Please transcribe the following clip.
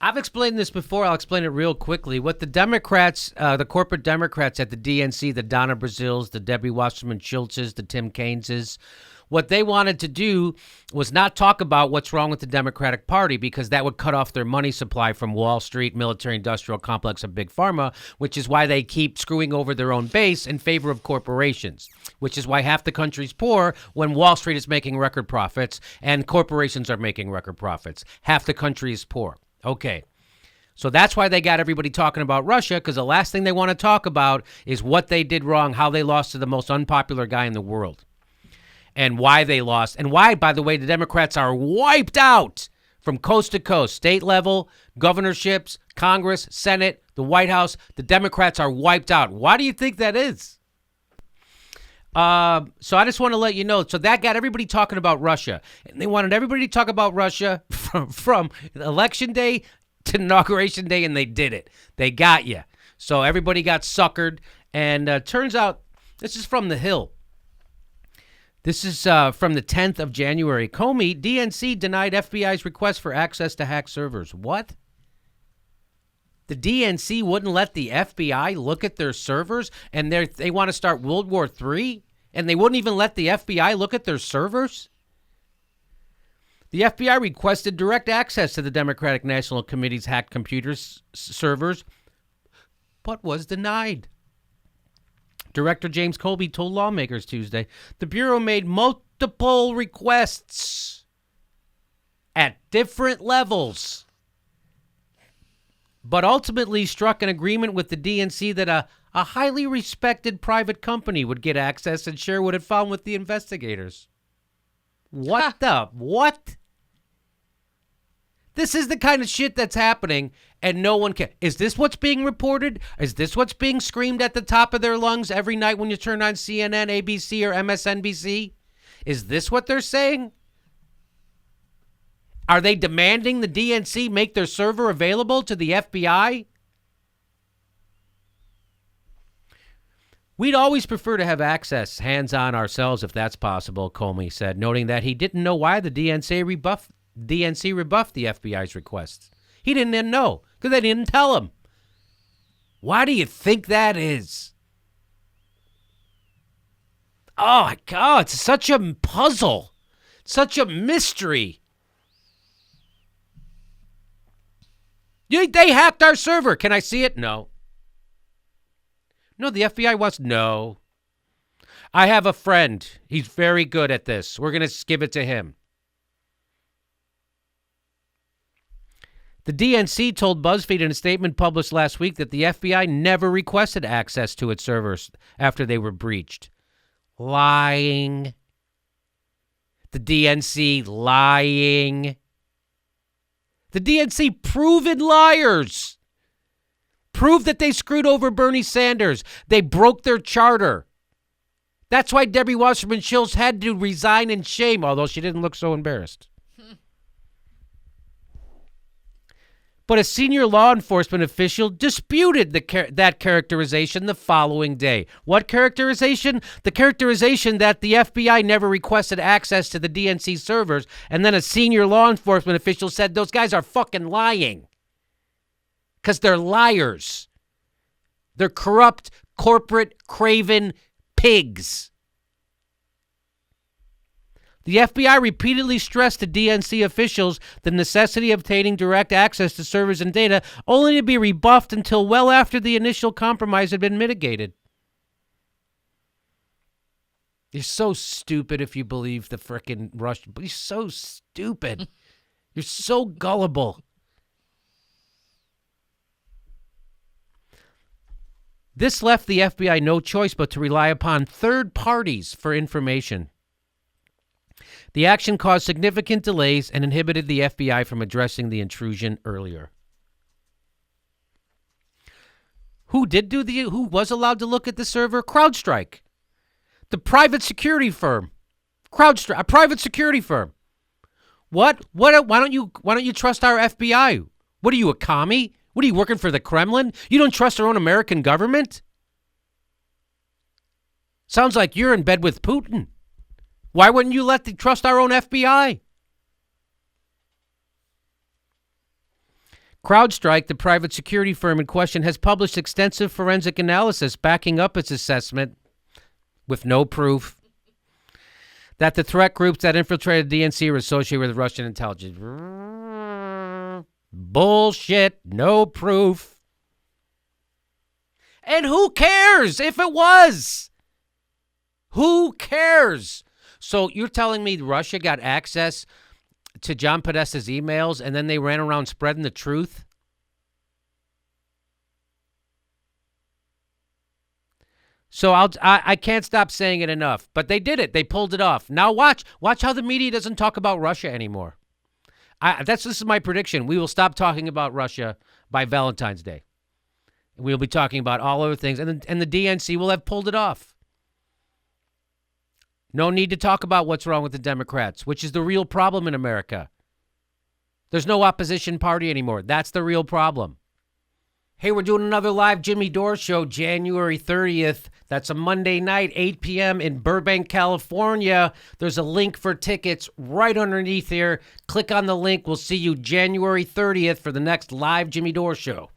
I've explained this before. I'll explain it real quickly. What the Democrats, the corporate Democrats at the DNC, the Donna Brazils, the Debbie Wasserman Schultzes, the Tim Keyneses, what they wanted to do was not talk about what's wrong with the Democratic Party because that would cut off their money supply from Wall Street, military-industrial complex, and Big Pharma, which is why they keep screwing over their own base in favor of corporations, which is why half the country's poor when Wall Street is making record profits and corporations are making record profits. Half the country is poor. Okay. So that's why they got everybody talking about Russia, because the last thing they want to talk about is what they did wrong, how they lost to the most unpopular guy in the world. And why they lost. And why, by the way, the Democrats are wiped out from coast to coast. State level, governorships, Congress, Senate, the White House. The Democrats are wiped out. Why do you think that is? So I just want to let you know. So that got everybody talking about Russia. And they wanted everybody to talk about Russia from Election Day to Inauguration Day, and they did it. They got you. So everybody got suckered. And turns out, this is from The Hill. This is from the 10th of January. Comey, DNC denied FBI's request for access to hacked servers. What? The DNC wouldn't let the FBI look at their servers, and they want to start World War III, and they wouldn't even let the FBI look at their servers? The FBI requested direct access to the Democratic National Committee's hacked computers servers, but was denied. Director James Colby told lawmakers Tuesday the Bureau made multiple requests at different levels, but ultimately struck an agreement with the DNC that a highly respected private company would get access and share what it found with the investigators. What the? What? This is the kind of shit that's happening, and no one can. Is this what's being reported? Is this what's being screamed at the top of their lungs every night when you turn on CNN, ABC, or MSNBC? Is this what they're saying? Are they demanding the DNC make their server available to the FBI? We'd always prefer to have access hands-on ourselves if that's possible, Comey said, noting that he didn't know why the DNC rebuffed the FBI's requests. He didn't even know because they didn't tell him. Why do you think that is? Oh, my God, it's such a puzzle, such a mystery. They hacked our server. Can I see it? No. No, the FBI wants, no. I have a friend. He's very good at this. We're going to give it to him. The DNC told BuzzFeed in a statement published last week that the FBI never requested access to its servers after they were breached. Lying. The DNC lying. The DNC proven liars. Proved that they screwed over Bernie Sanders. They broke their charter. That's why Debbie Wasserman Schultz had to resign in shame, although she didn't look so embarrassed. But a senior law enforcement official disputed that characterization the following day. What characterization? The characterization that the FBI never requested access to the DNC servers, and then a senior law enforcement official said those guys are fucking lying. Because they're liars. They're corrupt, corporate, craven pigs. The FBI repeatedly stressed to DNC officials the necessity of obtaining direct access to servers and data, only to be rebuffed until well after the initial compromise had been mitigated. You're so stupid if you believe the frickin' Russian. You're so stupid. You're so gullible. This left the FBI no choice but to rely upon third parties for information. The action caused significant delays and inhibited the FBI from addressing the intrusion earlier. Who was allowed to look at the server? CrowdStrike. The private security firm. CrowdStrike, a private security firm. What? Why don't you trust our FBI? What are you, a commie? What are you, working for the Kremlin? You don't trust our own American government? Sounds like you're in bed with Putin. Why wouldn't you trust our own FBI? CrowdStrike, the private security firm in question, has published extensive forensic analysis backing up its assessment, with no proof, that the threat groups that infiltrated DNC are associated with Russian intelligence. Bullshit. No proof. And who cares if it was? Who cares? So you're telling me Russia got access to John Podesta's emails and then they ran around spreading the truth? So I can't stop saying it enough, but they did it. They pulled it off. Now watch how the media doesn't talk about Russia anymore. This is my prediction. We will stop talking about Russia by Valentine's Day. We'll be talking about all other things, and the DNC will have pulled it off. No need to talk about what's wrong with the Democrats, which is the real problem in America. There's no opposition party anymore. That's the real problem. Hey, we're doing another live Jimmy Dore show January 30th. That's a Monday night, 8 p.m. in Burbank, California. There's a link for tickets right underneath here. Click on the link. We'll see you January 30th for the next live Jimmy Dore show.